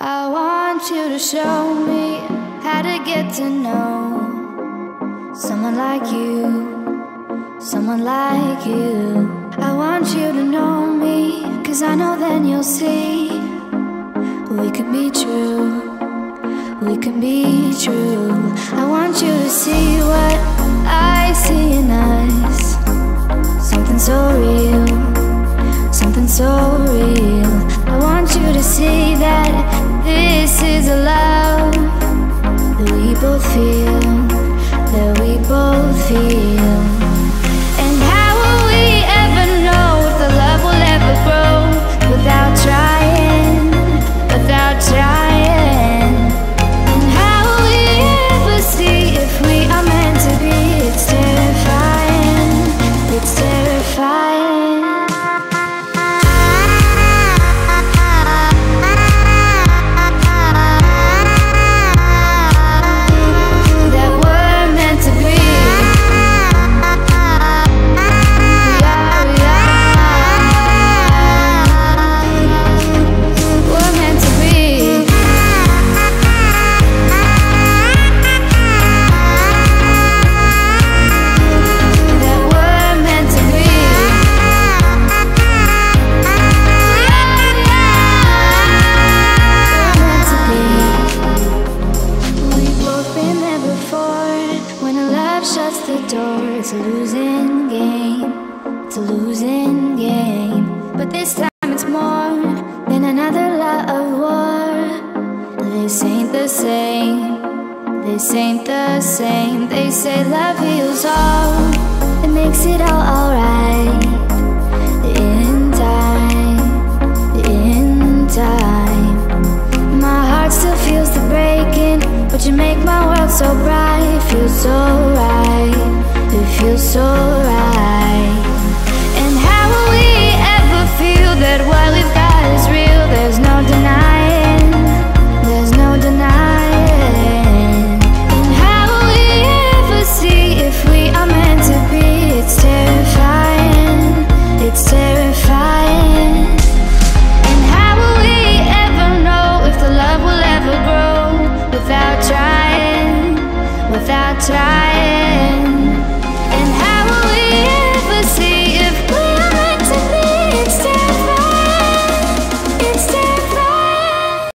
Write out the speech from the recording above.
I want you to show me how to get to know someone like you, someone like you. I want you to know me, 'cause I know then you'll see we can be true, we can be true. I want you to see what I see in us, something so real, something so real. I want you to see that this is a love that we both feel, that we both feel. And how will we ever know if the love will ever grow without trying, without trying? And how will we ever see if we are meant to be? It's terrifying, it's terrifying. It's a losing game, it's a losing game. But this time it's more than another love war. This ain't the same, this ain't the same. They say love heals all, it makes it all alright. In time, in time. My heart still feels the breaking, but you make my world so bright. Feels so